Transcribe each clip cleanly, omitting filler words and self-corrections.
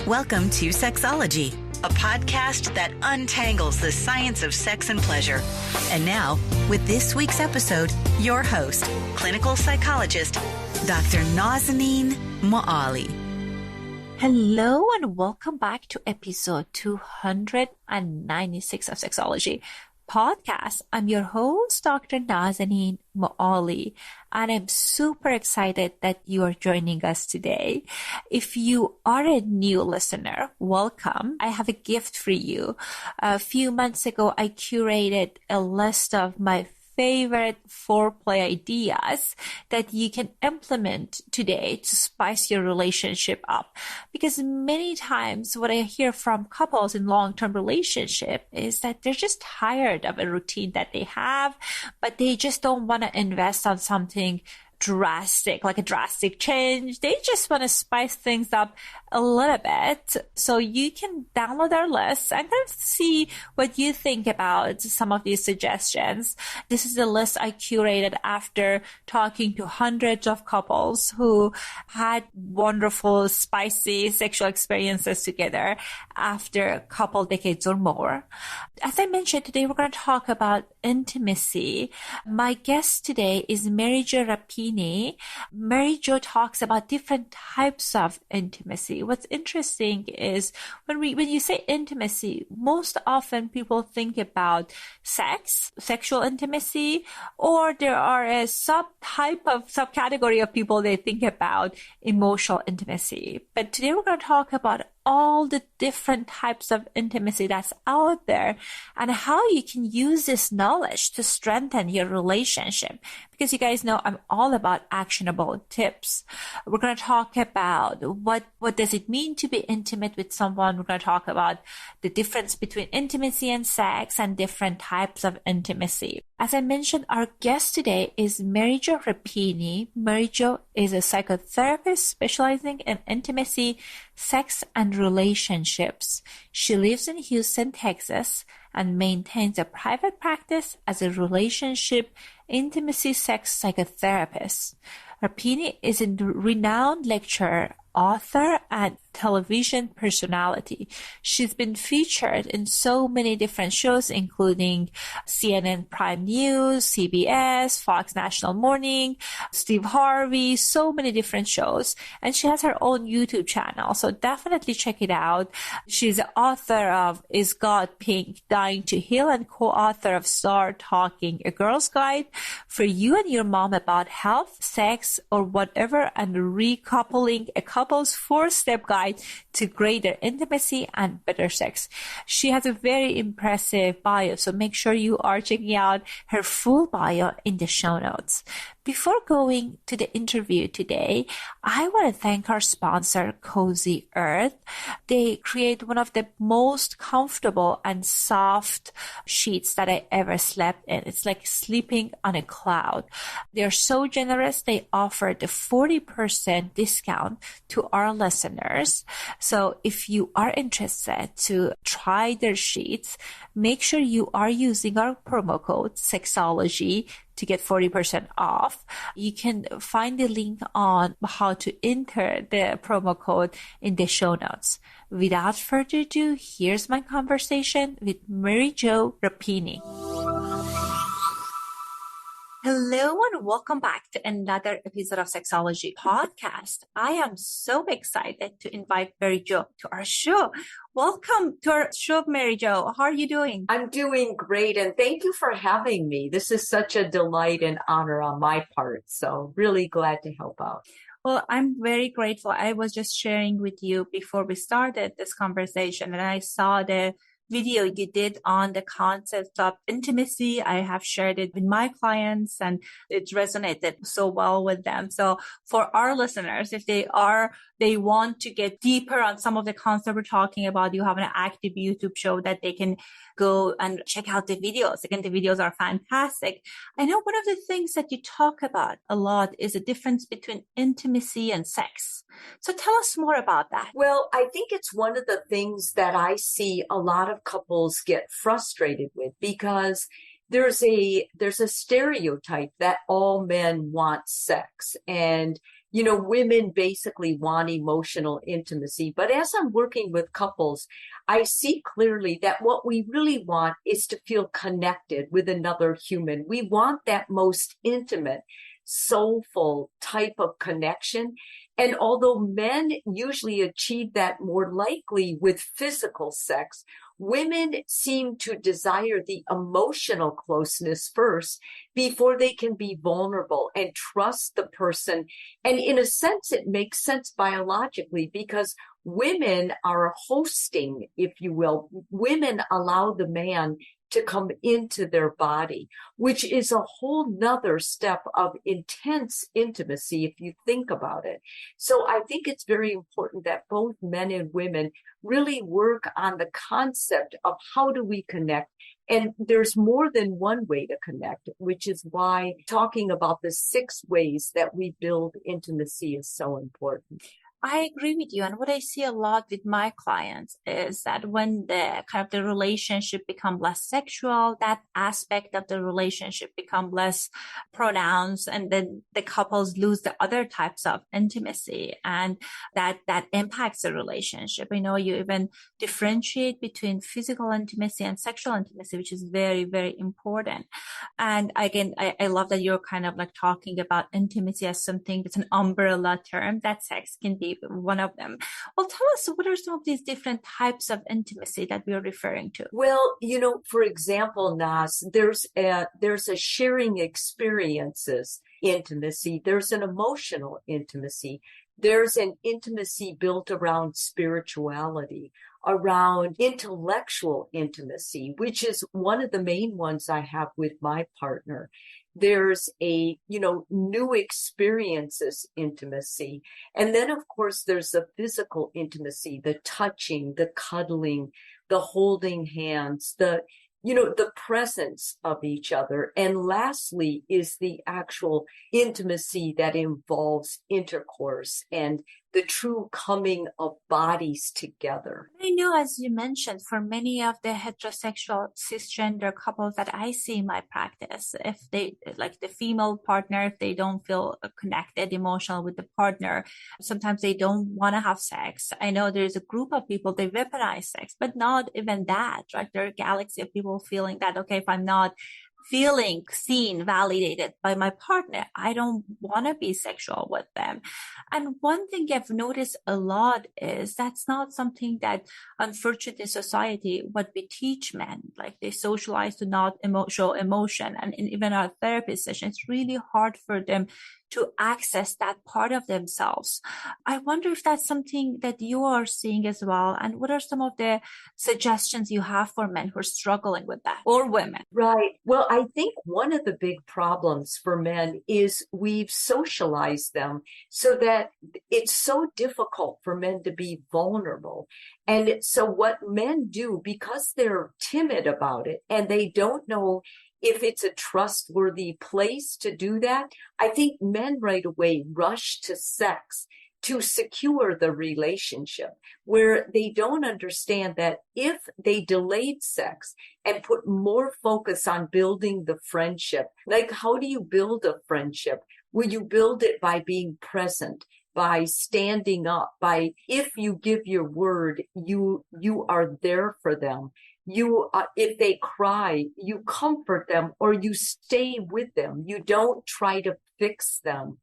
Welcome to Sexology, a podcast that untangles the science of sex and pleasure. And now, with this week's episode, your host, clinical psychologist, Dr. Nazanin Moali. Hello and welcome back to episode 296 of Sexology Podcast. I'm your host, Dr. Nazanin Moali, and I'm super excited that you are joining us today. If you are a new listener, welcome. I have a gift for you. A few months ago, I curated a list of my favorite foreplay ideas that you can implement today to spice your relationship up. Because many times what I hear from couples in long-term relationship is that they're just tired of a routine that they have, but they just don't want to invest on something drastic, like a drastic change. They just want to spice things up a little bit. So you can download our list and kind of see what you think about some of these suggestions. This is a list I curated after talking to hundreds of couples who had wonderful, spicy sexual experiences together after a couple decades or more. As I mentioned, today we're going to talk about intimacy. My guest today is Mary Jo Rapini. Mary Jo talks about different types of intimacy. What's interesting is when you say intimacy, most often people think about sex, sexual intimacy, or there are a subcategory of people they think about emotional intimacy. But today we're going to talk about all the different types of intimacy that's out there and how you can use this knowledge to strengthen your relationship. Because you guys know I'm all about actionable tips. We're going to talk about what does it mean to be intimate with someone. We're going to talk about the difference between intimacy and sex and different types of intimacy. As I mentioned, our guest today is Mary Jo Rapini. Mary Jo is a psychotherapist specializing in intimacy, sex, and relationships. She lives in Houston, Texas, and maintains a private practice as a relationship, intimacy, sex psychotherapist. Rapini is a renowned lecturer, author, and television personality. She's been featured in so many different shows, including CNN Prime News, CBS, Fox National Morning, Steve Harvey, so many different shows. And she has her own YouTube channel, so definitely check it out. She's the author of Is God Pink? Dying to Heal, and co-author of Start Talking, a girl's guide for you and your mom about health, sex, or whatever, and recoupling, a couple's 4-step guide to greater intimacy and better sex. She has a very impressive bio, so make sure you are checking out her full bio in the show notes. Before going to the interview today, I want to thank our sponsor, Cozy Earth. They create one of the most comfortable and soft sheets that I ever slept in. It's like sleeping on a cloud. They're so generous. They offer the 40% discount to our listeners. So if you are interested to try their sheets, make sure you are using our promo code Sexology to get 40% off. You can find the link on how to enter the promo code in the show notes. Without further ado, here's my conversation with Mary Jo Rapini. Hello and welcome back to another episode of Sexology Podcast. I am so excited to invite Mary Jo to our show. Welcome to our show, Mary Jo. How are you doing? I'm doing great, and thank you for having me. This is such a delight and honor on my part, so really glad to help out. Well, I'm very grateful. I was just sharing with you before we started this conversation, and I saw the video you did on the concept of intimacy. I have shared it with my clients and it resonated so well with them. So for our listeners, if they want to get deeper on some of the concepts we're talking about, you have an active YouTube show that they can go and check out the videos. Again, the videos are fantastic. I know one of the things that you talk about a lot is the difference between intimacy and sex. So tell us more about that. Well, I think it's one of the things that I see a lot of couples get frustrated with, because there's a stereotype that all men want sex, and women basically want emotional intimacy. But as I'm working with couples, I see clearly that what we really want is to feel connected with another human. We want that most intimate, soulful type of connection. And although men usually achieve that more likely with physical sex, women seem to desire the emotional closeness first before they can be vulnerable and trust the person. And in a sense, it makes sense biologically because women are hosting, if you will. Women allow the man to come into their body, which is a whole nother step of intense intimacy if you think about it. So I think it's very important that both men and women really work on the concept of how do we connect. And there's more than one way to connect, which is why talking about the 6 ways that we build intimacy is so important. I agree with you. And what I see a lot with my clients is that when the relationship become less sexual, that aspect of the relationship become less pronounced, and then the couples lose the other types of intimacy, and that impacts the relationship. You even differentiate between physical intimacy and sexual intimacy, which is very, very important. And again, I love that you're kind of like talking about intimacy as something that's an umbrella term, that sex can be one of them. Well, tell us, what are some of these different types of intimacy that we're referring to? Well, for example, Nas, there's a sharing experiences intimacy. There's an emotional intimacy. There's an intimacy built around spirituality, around intellectual intimacy, which is one of the main ones I have with my partner. There's a, new experiences intimacy. And then, of course, there's the physical intimacy, the touching, the cuddling, the holding hands, the presence of each other. And lastly is the actual intimacy that involves intercourse and the true coming of bodies together. I know, as you mentioned, for many of the heterosexual cisgender couples that I see in my practice, if they, like the female partner, if they don't feel connected emotional with the partner, sometimes they don't want to have sex. I know there's a group of people, they weaponize sex, but not even that, right? There are a galaxy of people feeling that, okay, if I'm not feeling seen, validated by my partner, I don't want to be sexual with them. And one thing I've noticed a lot is that's not something that, unfortunately, society, what we teach men, like they socialize to not show emotion. And in even our therapy session, it's really hard for them to access that part of themselves. I wonder if that's something that you are seeing as well. And what are some of the suggestions you have for men who are struggling with that, or women? Right. Well, I think one of the big problems for men is we've socialized them so that it's so difficult for men to be vulnerable. And so what men do, because they're timid about it and they don't know if it's a trustworthy place to do that, I think men right away rush to sex to secure the relationship, where they don't understand that if they delayed sex and put more focus on building the friendship, like how do you build a friendship? Well, you build it by being present, by standing up, by if you give your word, you are there for them. If they cry, you comfort them or you stay with them. You don't try to fix them.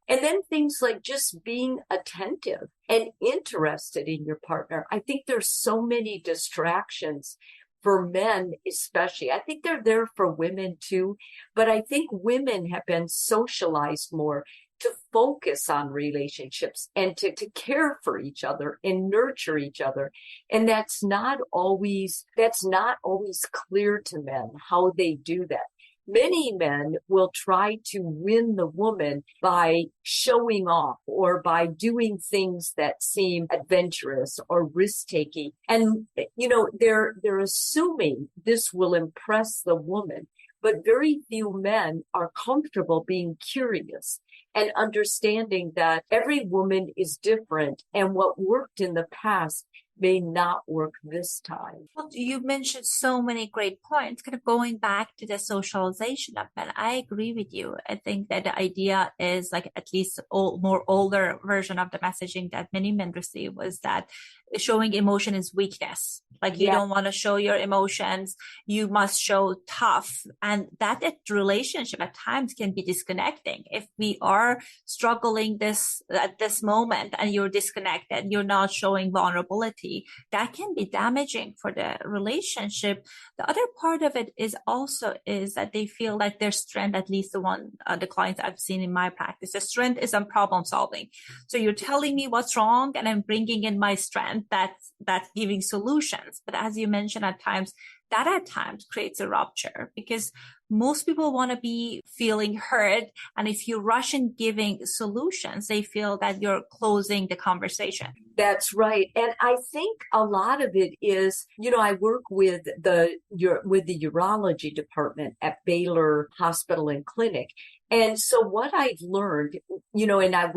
And then things like just being attentive and interested in your partner. I think there's so many distractions for men, especially. I think they're there for women too, but I think women have been socialized more to focus on relationships and to care for each other and nurture each other. And that's not always clear to men how they do that. Many men will try to win the woman by showing off or by doing things that seem adventurous or risk-taking. And, they're assuming this will impress the woman. But very few men are comfortable being curious and understanding that every woman is different, and what worked in the past may not work this time. Well, you mentioned so many great points, kind of going back to the socialization of men. I agree with you. I think that the idea is like at least more older version of the messaging that many men receive was that showing emotion is weakness. Like you don't want to show your emotions. You must show tough. And that relationship at times can be disconnecting. If we are struggling at this moment and you're disconnected, you're not showing vulnerability, that can be damaging for the relationship. The other part of it is that they feel like their strength, at least the clients I've seen in my practice, the strength is on problem solving. So you're telling me what's wrong and I'm bringing in my strength. That's giving solutions. But as you mentioned, at times creates a rupture because most people want to be feeling heard. And if you rush in giving solutions, they feel that you're closing the conversation. That's right. And I think a lot of it is, I work with the urology department at Baylor Hospital and Clinic. And so what I've learned, and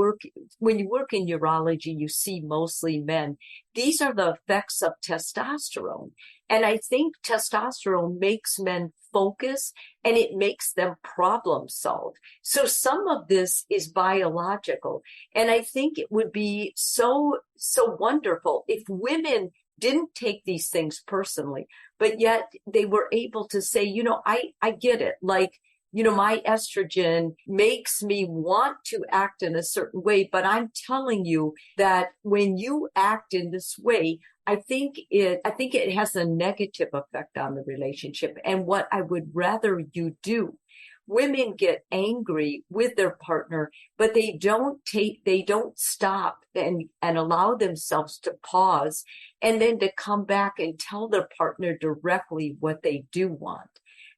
when you work in urology, you see mostly men. These are the effects of testosterone. And I think testosterone makes men focus and it makes them problem solve. So some of this is biological. And I think it would be so wonderful if women didn't take these things personally, but yet they were able to say, I get it. Like, my estrogen makes me want to act in a certain way, but I'm telling you that when you act in this way, I think it has a negative effect on the relationship. And what I would rather you do, women get angry with their partner, but they don't stop and allow themselves to pause and then to come back and tell their partner directly what they do want.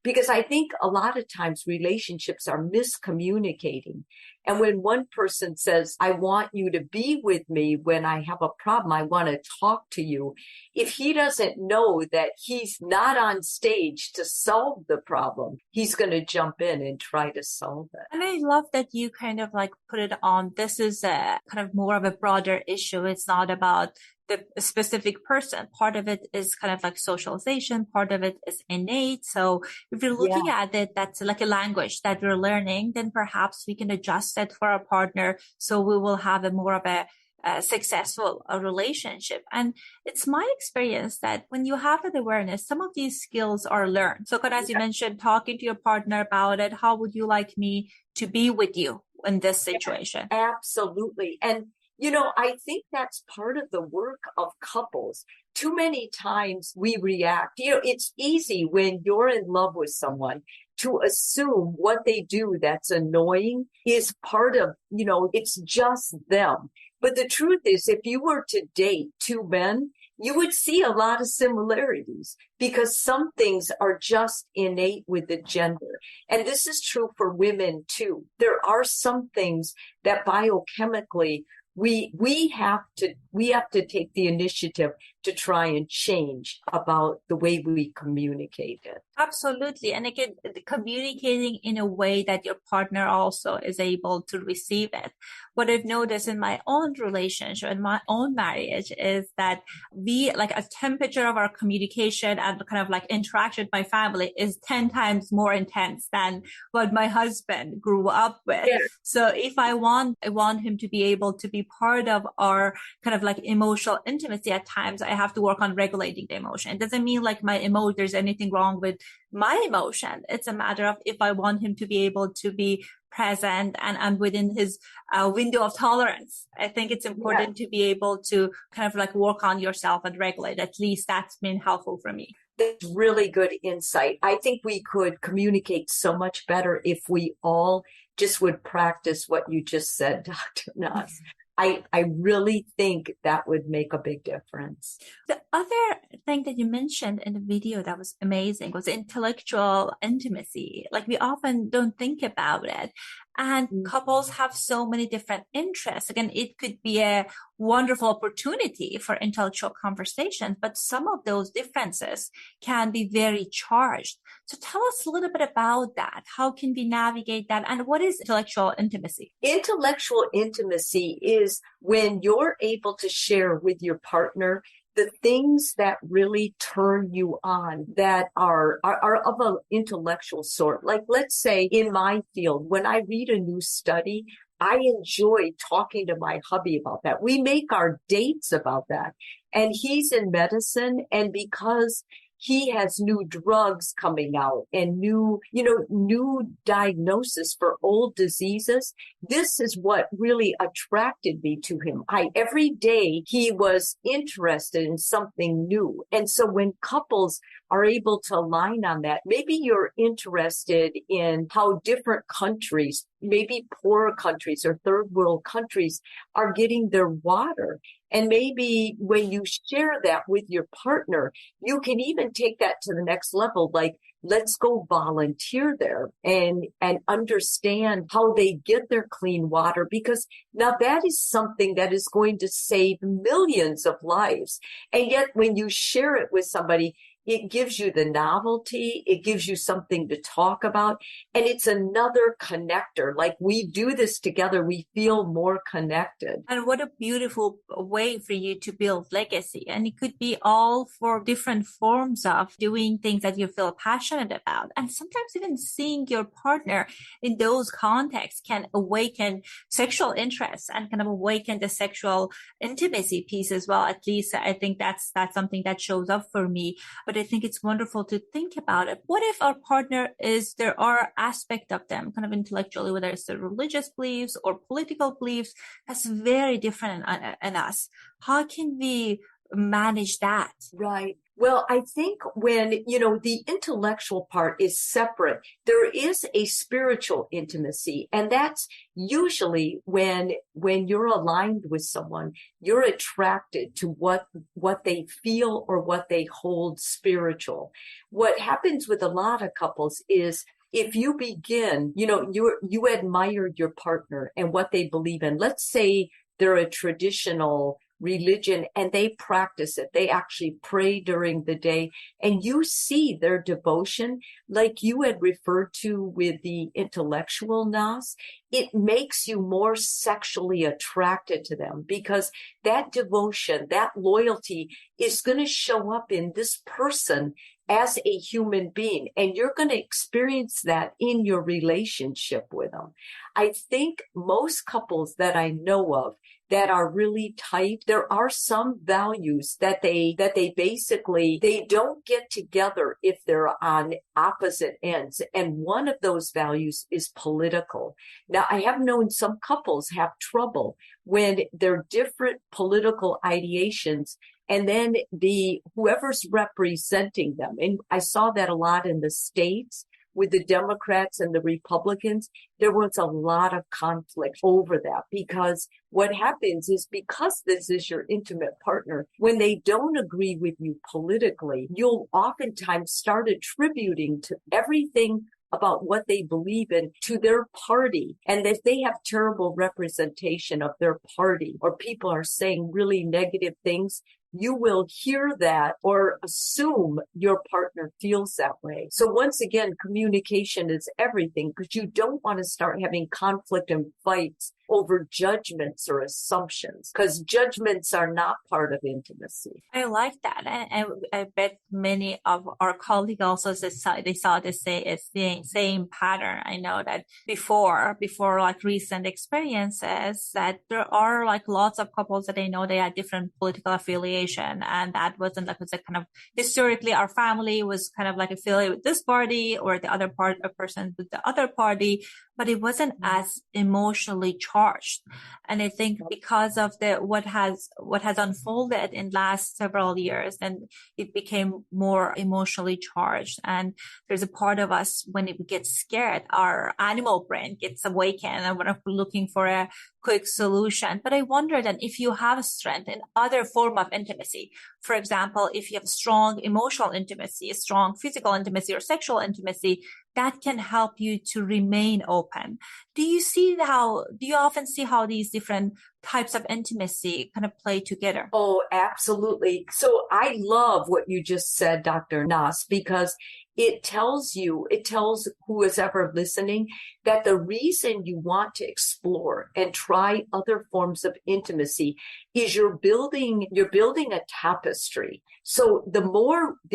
Because I think a lot of times relationships are miscommunicating. And when one person says, I want you to be with me when I have a problem, I want to talk to you. If he doesn't know that he's not on stage to solve the problem, he's going to jump in and try to solve it. And I love that you kind of like put it on. This is a kind of more of a broader issue. It's not about the specific person. Part of it is kind of like socialization. Part of it is innate. So if you're looking at it, that's like a language that we're learning, then perhaps we can adjust it for our partner. So we will have more of a successful relationship. And it's my experience that when you have an awareness, some of these skills are learned. So as you mentioned, talking to your partner about it, how would you like me to be with you in this situation? Absolutely. And I think that's part of the work of couples. Too many times we react. It's easy when you're in love with someone to assume what they do that's annoying is part of, it's just them. But the truth is, if you were to date two men, you would see a lot of similarities because some things are just innate with the gender. And this is true for women too. There are some things that biochemically we have to take the initiative to try and change about the way we communicate it. Absolutely. And again, communicating in a way that your partner also is able to receive it. What I've noticed in my own relationship and my own marriage is that we like a temperature of our communication and kind of like interaction with my family is 10 times more intense than what my husband grew up with. Yeah. So if I want him to be able to be part of our kind of like emotional intimacy at times, I have to work on regulating the emotion. It doesn't mean like there's anything wrong with my emotion. It's a matter of if I want him to be able to be present and within his window of tolerance. I think it's important to be able to kind of like work on yourself and regulate. At least that's been helpful for me. That's really good insight. I think we could communicate so much better if we all just would practice what you just said, Dr. Naz. I really think that would make a big difference. The other thing that you mentioned in the video that was amazing was intellectual intimacy. Like we often don't think about it. And couples have so many different interests. Again, it could be a wonderful opportunity for intellectual conversations, but some of those differences can be very charged. So tell us a little bit about that. How can we navigate that? And what is intellectual intimacy? Intellectual intimacy is when you're able to share with your partner the things that really turn you on that are of an intellectual sort. Like, let's say in my field, when I read a new study, I enjoy talking to my hubby about that. We make our dates about that. And he's in medicine, and because he has new drugs coming out and new diagnosis for old diseases. This is what really attracted me to him. Every day he was interested in something new. And so when couples are able to align on that, maybe you're interested in how different countries, maybe poorer countries or third world countries, are getting their water. And maybe when you share that with your partner, you can even take that to the next level. Like, let's go volunteer there and understand how they get their clean water, because now that is something that is going to save millions of lives. And yet when you share it with somebody, it gives you the novelty. It gives you something to talk about. And it's another connector. Like, we do this together, we feel more connected. And what a beautiful way for you to build legacy. And it could be all for different forms of doing things that you feel passionate about. And sometimes even seeing your partner in those contexts can awaken sexual interest and kind of awaken the sexual intimacy piece as well. At least I think that's something that shows up for me. But I think it's wonderful to think about it. What if our partner there are aspects of them kind of intellectually, whether it's the religious beliefs or political beliefs, that's very different in us. How can we manage that? Right. Well, I think when, the intellectual part is separate, there is a spiritual intimacy. And that's usually when you're aligned with someone, you're attracted to what they feel or what they hold spiritual. What happens with a lot of couples is, if you begin, you admire your partner and what they believe in. Let's say they're a traditional religion and they practice it. They actually pray during the day, and you see their devotion, like you had referred to with the intellectual Nas. It makes you more sexually attracted to them, because that devotion, that loyalty is going to show up in this person as a human being, and you're going to experience that in your relationship with them. I think most couples that I know of that are really tight, there are some values that they basically, they don't get together if they're on opposite ends. And one of those values is political. Now, I have known some couples have trouble when they're different political ideations, and then whoever's representing them. And I saw that a lot in the States with the Democrats and the Republicans. There was a lot of conflict over that, because what happens is, because this is your intimate partner, when they don't agree with you politically, you'll oftentimes start attributing to everything about what they believe in to their party. And if they have terrible representation of their party, or people are saying really negative things, you will hear that or assume your partner feels that way. So once again, communication is everything, because you don't want to start having conflict and fights over judgments or assumptions, because judgments are not part of intimacy. I like that. And I bet many of our colleagues also they saw the same pattern. I know that before like recent experiences, that there are like lots of couples that I know they had different political affiliation, and that wasn't like, was a kind of, historically our family was kind of like affiliated with this party, or the other part of person with the other party, but it wasn't as emotionally charged. And I think because of what has unfolded in last several years, then it became more emotionally charged. And there's a part of us, when it gets scared, our animal brain gets awakened, and we're looking for a quick solution. But I wonder that if you have strength in other form of intimacy, for example, if you have strong emotional intimacy, a strong physical intimacy or sexual intimacy, that can help you to remain open. Do you often see how these different types of intimacy kind of play together? Oh, absolutely. So I love what you just said, Dr. Nas, because it tells who is ever listening that the reason you want to explore and try other forms of intimacy is you're building a tapestry. So the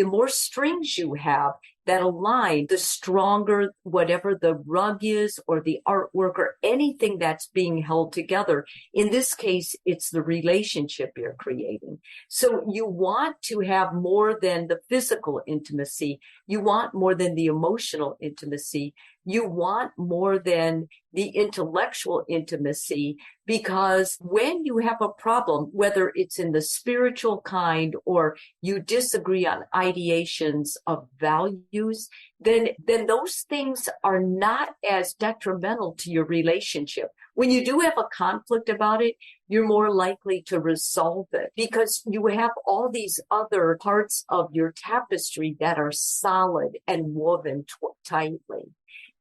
more strings you have that align, the stronger whatever the rug is or the artwork or anything that's being held together. In this case, it's the relationship you're creating. So you want to have more than the physical intimacy. You want more than the emotional intimacy. You want more than the intellectual intimacy, because when you have a problem, whether it's in the spiritual kind or you disagree on ideations of values, then those things are not as detrimental to your relationship. When you do have a conflict about it, you're more likely to resolve it because you have all these other parts of your tapestry that are solid and woven tightly.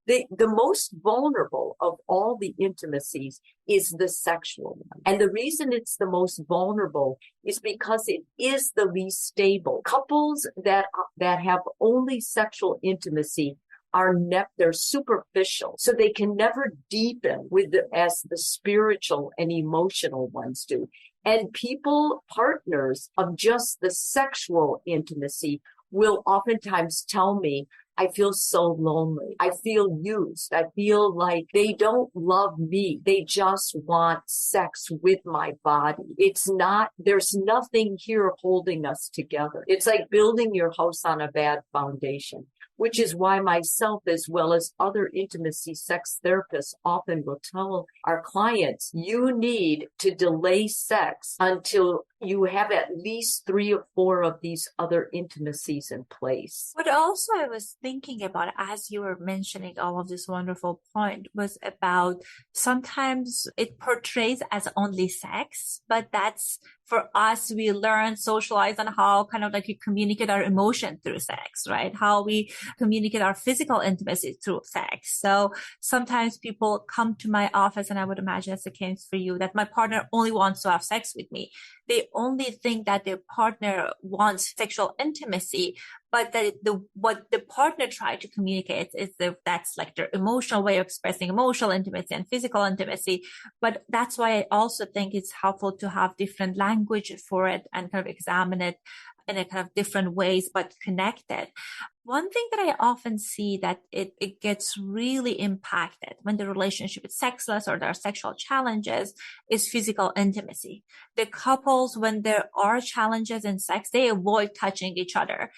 The most vulnerable of all the intimacies is the sexual one. And the reason it's the most vulnerable is because it is the least stable. Couples that have only sexual intimacy they're superficial. So they can never deepen as the spiritual and emotional ones do. And partners of just the sexual intimacy will oftentimes tell me, I feel so lonely. I feel used. I feel like they don't love me. They just want sex with my body. There's nothing here holding us together. It's like building your house on a bad foundation, which is why myself, as well as other intimacy sex therapists, often will tell our clients, you need to delay sex until you have at least 3 or 4 of these other intimacies in place. What also I was thinking about as you were mentioning all of this wonderful point was about sometimes it portrays as only sex, but that's for us, we learn, socialize on how kind of like we communicate our emotion through sex, right? How we communicate our physical intimacy through sex. So sometimes people come to my office, and I would imagine it's the case for you, that my partner only wants to have sex with me. They only think that their partner wants sexual intimacy, but that what the partner tried to communicate is that's like their emotional way of expressing emotional intimacy and physical intimacy. But that's why I also think it's helpful to have different language for it and kind of examine it in a kind of different ways, but connected. One thing that I often see that it gets really impacted when the relationship is sexless or there are sexual challenges is physical intimacy. The couples, when there are challenges in sex, they avoid touching each other.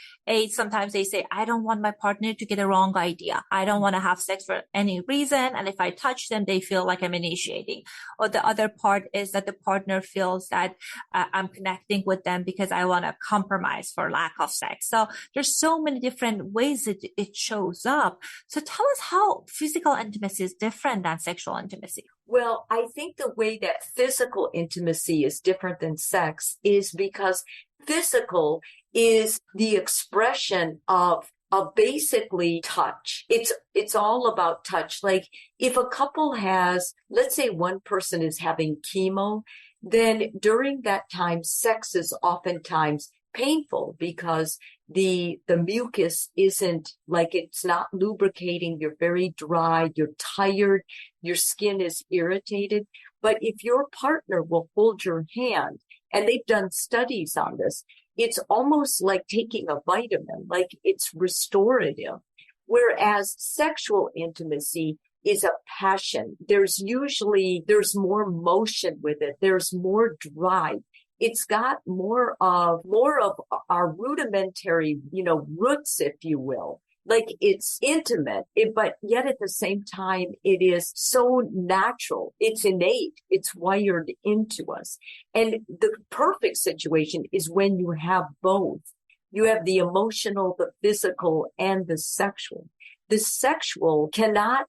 Sometimes they say, I don't want my partner to get a wrong idea. I don't want to have sex for any reason. And if I touch them, they feel like I'm initiating. Or the other part is that the partner feels that I'm connecting with them because I want to compromise for lack of sex. So there's so many different ways it shows up. So tell us how physical intimacy is different than sexual intimacy. Well, I think the way that physical intimacy is different than sex is because physical is the expression of basically touch. It's all about touch. Like if a couple has, let's say one person is having chemo, then during that time, sex is oftentimes painful because the mucus isn't like, it's not lubricating. You're very dry. You're tired. Your skin is irritated. But if your partner will hold your hand, and they've done studies on this, it's almost like taking a vitamin, like it's restorative. Whereas sexual intimacy is a passion. There's more motion with it. There's more drive. It's got more of our rudimentary, roots, if you will. Like it's intimate, but yet at the same time, it is so natural. It's innate. It's wired into us. And the perfect situation is when you have both. You have the emotional, the physical, and the sexual. The sexual cannot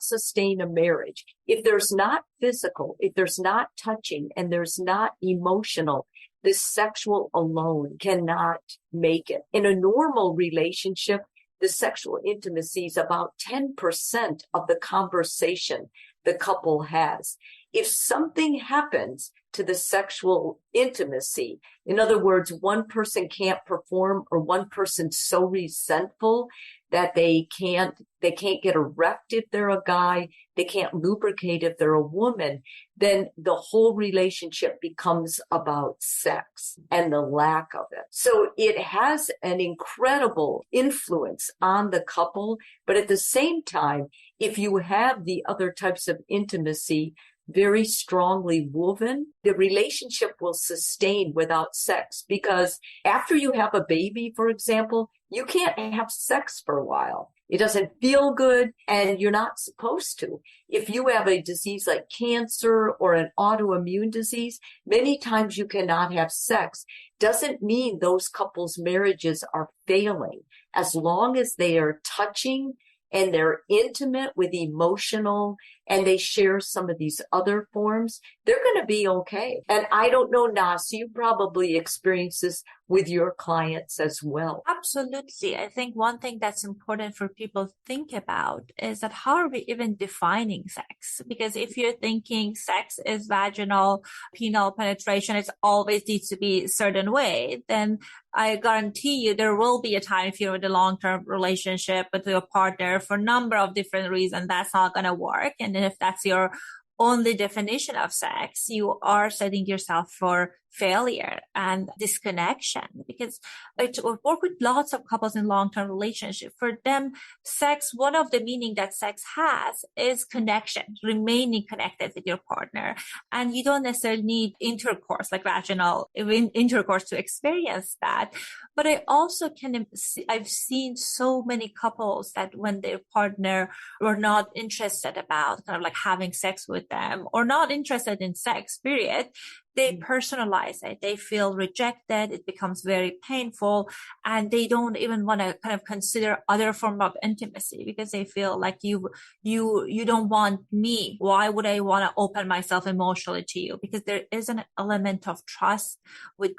sustain a marriage. If there's not physical, if there's not touching, and there's not emotional, the sexual alone cannot make it. In a normal relationship, the sexual intimacy is about 10% of the conversation the couple has. If something happens to the sexual intimacy. In other words, one person can't perform, or one person's so resentful that they can't get erect if they're a guy, they can't lubricate if they're a woman, then the whole relationship becomes about sex and the lack of it. So it has an incredible influence on the couple, but at the same time, if you have the other types of intimacy very strongly woven, the relationship will sustain without sex. Because after you have a baby, for example, you can't have sex for a while. It doesn't feel good, and you're not supposed to. If you have a disease like cancer or an autoimmune disease, many times you cannot have sex. Doesn't mean those couples' marriages are failing. As long as they are touching and they're intimate with emotional, and they share some of these other forms, they're going to be okay. And I don't know, Nas, you probably experience this with your clients as well. Absolutely. I think one thing that's important for people to think about is that how are we even defining sex? Because if you're thinking sex is vaginal, penile penetration, it always needs to be a certain way, then I guarantee you there will be a time if you're in a long-term relationship with your partner for a number of different reasons that's not going to work. And if that's your only definition of sex, you are setting yourself for failure and disconnection. Because I work with lots of couples in long-term relationship. For them, sex, one of the meaning that sex has is connection, remaining connected with your partner. And you don't necessarily need intercourse, like vaginal intercourse, to experience that. But I also I've seen so many couples that when their partner were not interested about kind of like having sex with them, or not interested in sex, period, they personalize it. They feel rejected. It becomes very painful, and they don't even want to kind of consider other form of intimacy because they feel like you don't want me. Why would I want to open myself emotionally to you? Because there is an element of trust with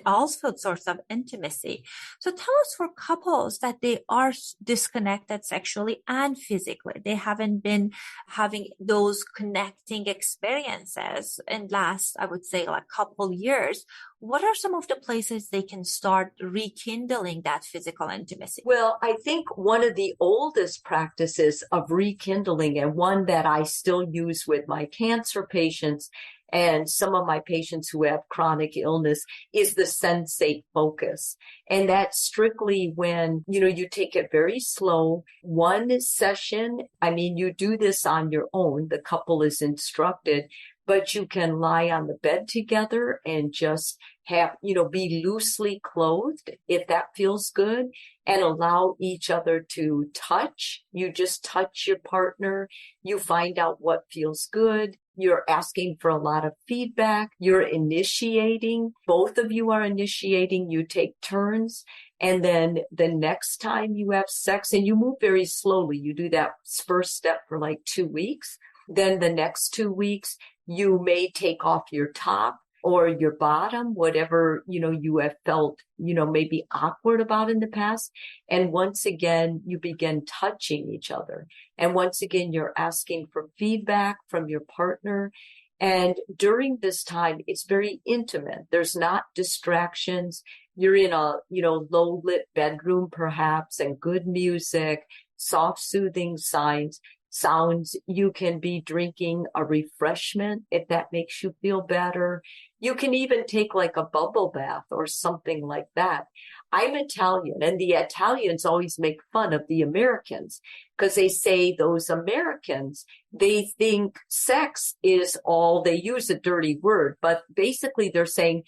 all sorts of intimacy. So tell us, for couples that they are disconnected sexually and physically, they haven't been having those connecting experiences in last, I would say, like couple years, what are some of the places they can start rekindling that physical intimacy? Well, I think one of the oldest practices of rekindling, and one that I still use with my cancer patients and some of my patients who have chronic illness, is the sensate focus. And that's strictly when, you take it very slow. One session, you do this on your own. The couple is instructed, but you can lie on the bed together and just have, be loosely clothed if that feels good, and allow each other to touch. You just touch your partner. You find out what feels good. You're asking for a lot of feedback. You're initiating. Both of you are initiating. You take turns. And then the next time you have sex, and you move very slowly, you do that first step for like 2 weeks. Then the next 2 weeks, you may take off your top or your bottom, whatever, you have felt, maybe awkward about in the past. And once again, you begin touching each other. And once again, you're asking for feedback from your partner. And during this time, it's very intimate. There's not distractions. You're in a, low lit bedroom, perhaps, and good music, soft, soothing sounds. You can be drinking a refreshment if that makes you feel better. You can even take like a bubble bath or something like that. I'm Italian, and the Italians always make fun of the Americans because they say those Americans, they think sex is all, they use a dirty word, but basically they're saying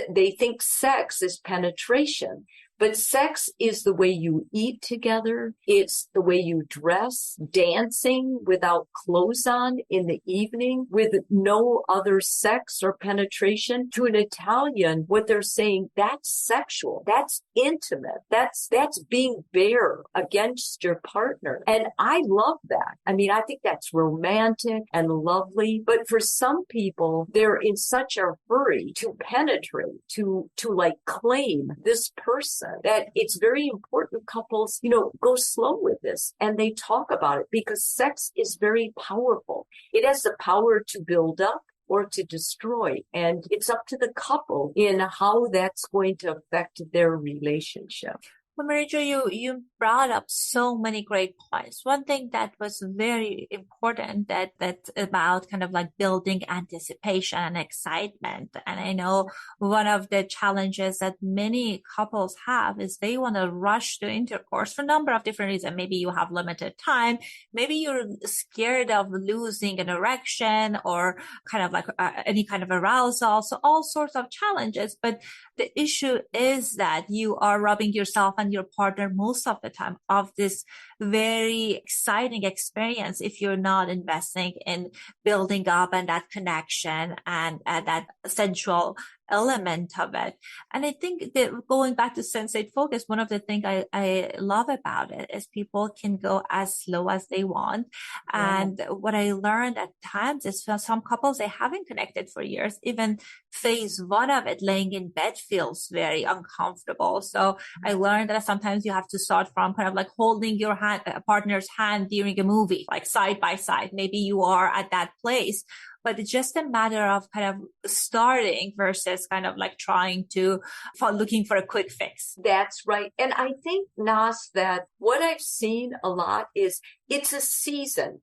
they think sex is penetration. But sex is the way you eat together. It's the way you dress, dancing without clothes on in the evening with no other sex or penetration. To an Italian, what they're saying, that's sexual. That's intimate. That's being bare against your partner. And I love that. I think that's romantic and lovely. But for some people, they're in such a hurry to penetrate, to like claim this person, that it's very important couples, go slow with this and they talk about it, because sex is very powerful. It has the power to build up. or to destroy. And it's up to the couple in how that's going to affect their relationship. Well, Mary Jo, you brought up so many great points. One thing that was very important that's about kind of like building anticipation and excitement. And I know one of the challenges that many couples have is they want to rush to intercourse for a number of different reasons. Maybe you have limited time. Maybe you're scared of losing an erection or kind of like any kind of arousal. So all sorts of challenges. But the issue is that you are robbing yourself and your partner most of the time of this very exciting experience if you're not investing in building up and that connection and that sensual element of it. And I think that going back to sensate focus, one of the things I love about it is people can go as slow as they want. Yeah. And what I learned at times is for some couples, they haven't connected for years. Even phase one of it, laying in bed, feels very uncomfortable. So I learned that sometimes you have to start from kind of like holding your hand, partner's hand during a movie, like side by side. Maybe you are at that place, but it's just a matter of kind of starting versus kind of like trying to looking for a quick fix. That's right. And I think, Nas, that what I've seen a lot is it's a season.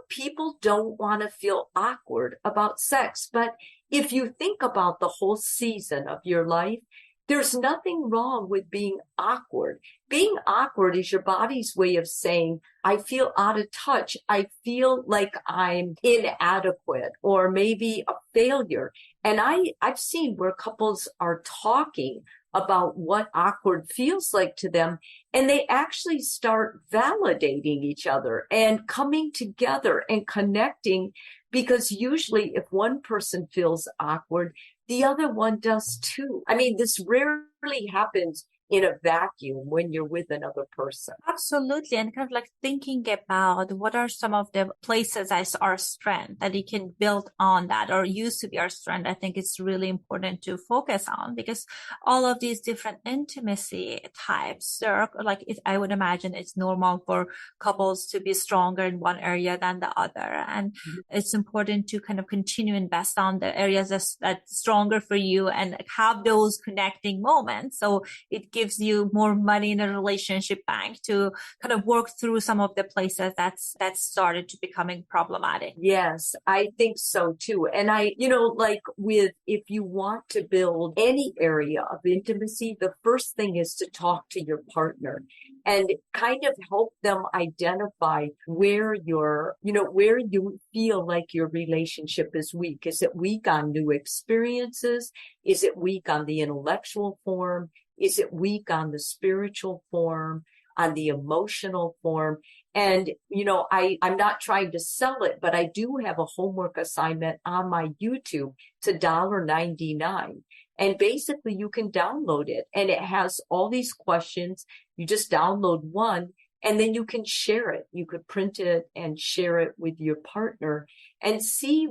People don't want to feel awkward about sex, but if you think about the whole season of your life, there's nothing wrong with being awkward. Being awkward is your body's way of saying, I feel out of touch. I feel like I'm inadequate or maybe a failure. And I've seen where couples are talking about what awkward feels like to them, and they actually start validating each other and coming together and connecting, because usually if one person feels awkward, the other one does too. I mean, this rarely happens in a vacuum when you're with another person. Absolutely. And kind of like thinking about what are some of the places as our strength that you can build on that or used to be our strength. I think it's really important to focus on, because all of these different intimacy types are like, I would imagine it's normal for couples to be stronger in one area than the other. And it's important to kind of continue invest on the areas that's stronger for you and have those connecting moments. So it gives you more money in a relationship bank to kind of work through some of the places that's started to becoming problematic. Yes, I think so too. And if you want to build any area of intimacy, the first thing is to talk to your partner and kind of help them identify where you feel like your relationship is weak. Is it weak on new experiences? Is it weak on the intellectual form? Is it weak on the spiritual form, on the emotional form? And, I'm not trying to sell it, but I do have a homework assignment on my YouTube. It's $1.99. And basically you can download it, and it has all these questions. You just download one, and then you can share it. You could print it and share it with your partner and see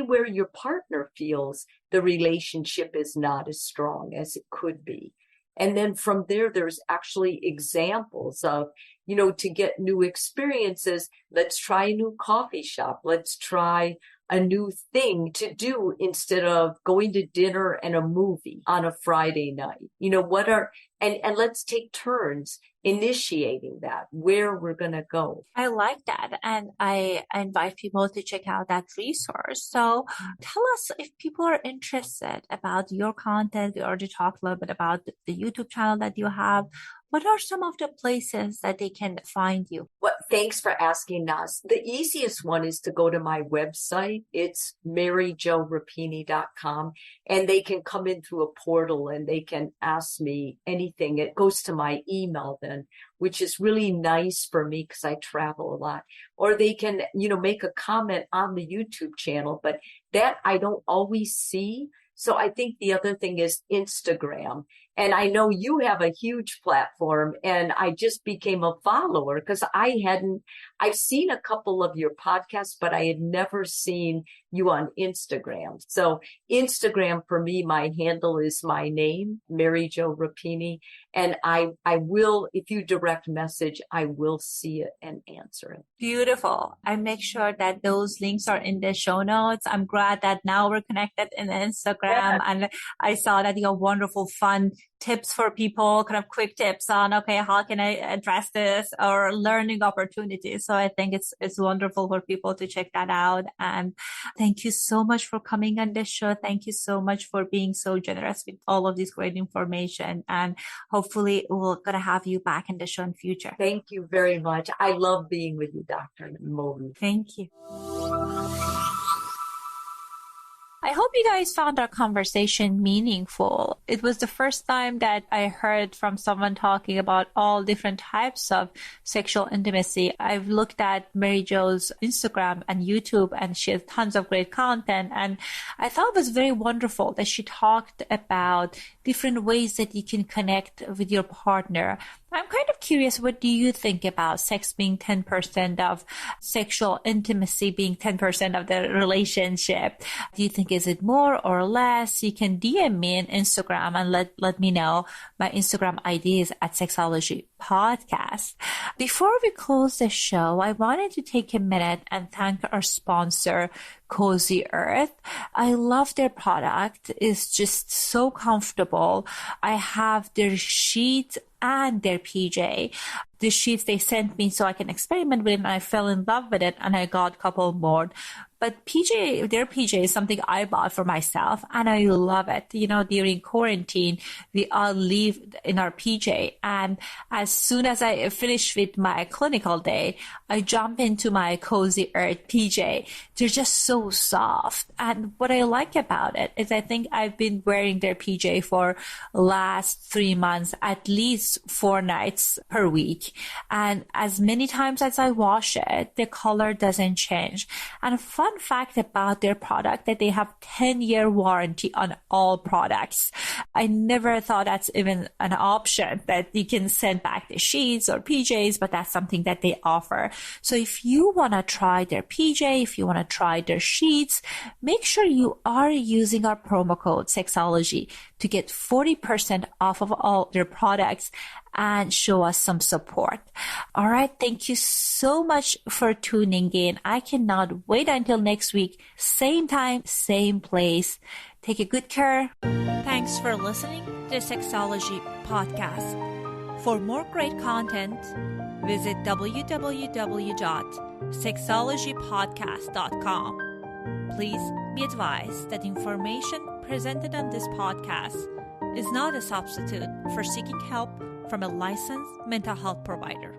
where your partner feels the relationship is not as strong as it could be. And then from there's actually examples of, to get new experiences. Let's try a new coffee shop. Let's try a new thing to do instead of going to dinner and a movie on a Friday night. And let's take turns initiating that, where we're going to go. I like that. And I invite people to check out that resource. So tell us, if people are interested about your content, we already talked a little bit about the YouTube channel that you have. What are some of the places that they can find you? Well, thanks for asking, Nas. The easiest one is to go to my website. It's MaryJoRapini.com, and they can come in through a portal and they can ask me anything. It goes to my email then, which is really nice for me because I travel a lot. Or they can, make a comment on the YouTube channel, but that I don't always see. So I think the other thing is Instagram. And I know you have a huge platform, and I just became a follower because I've seen a couple of your podcasts, but I had never seen you on Instagram. So Instagram for me, my handle is my name, Mary Jo Rapini. And I will, if you direct message, I will see it and answer it. Beautiful. I make sure that those links are in the show notes. I'm glad that now we're connected in Instagram, and I saw that you have wonderful, fun tips for people, kind of quick tips on, okay, how can I address this, or learning opportunities. So I think it's wonderful for people to check that out. And thank you so much for coming on this show. Thank you so much for being so generous with all of this great information. And hopefully we're going to have you back in the show in future. Thank you very much. I love being with you, Dr. Moby. Thank you. I hope you guys found our conversation meaningful. It was the first time that I heard from someone talking about all different types of sexual intimacy. I've looked at Mary Jo's Instagram and YouTube, and she has tons of great content. And I thought it was very wonderful that she talked about different ways that you can connect with your partner. I'm kind of curious, what do you think about sex being 10% of sexual intimacy, being 10% of the relationship? Do you think, is it more or less? You can DM me on Instagram and let me know. My Instagram ID is at Sexology Podcast. Before we close the show, I wanted to take a minute and thank our sponsor, Cozy Earth. I love their product. It's just so comfortable. I have their sheet and their PJ. The sheets they sent me so I can experiment with it, and I fell in love with it, and I got a couple more. But their PJ is something I bought for myself, and I love it. You know, during quarantine, we all live in our PJ, and as soon as I finish with my clinical day, I jump into my Cozy Earth PJ. They're just so soft. And what I like about it is I think I've been wearing their PJ for last 3 months, at least 4 nights per week. And as many times as I wash it, the color doesn't change. And a fun fact about their product, that they have 10-year warranty on all products. I never thought that's even an option, that you can send back the sheets or PJs, but that's something that they offer. So if you want to try their PJ, if you want to try their sheets, make sure you are using our promo code Sexology to get 40% off of all their products and show us some support. All right. Thank you so much for tuning in. I cannot wait until next week. Same time, same place. Take a good care. Thanks for listening to the Sexology Podcast. For more great content, visit www.sexologypodcast.com. Please be advised that information presented on this podcast is not a substitute for seeking help from a licensed mental health provider.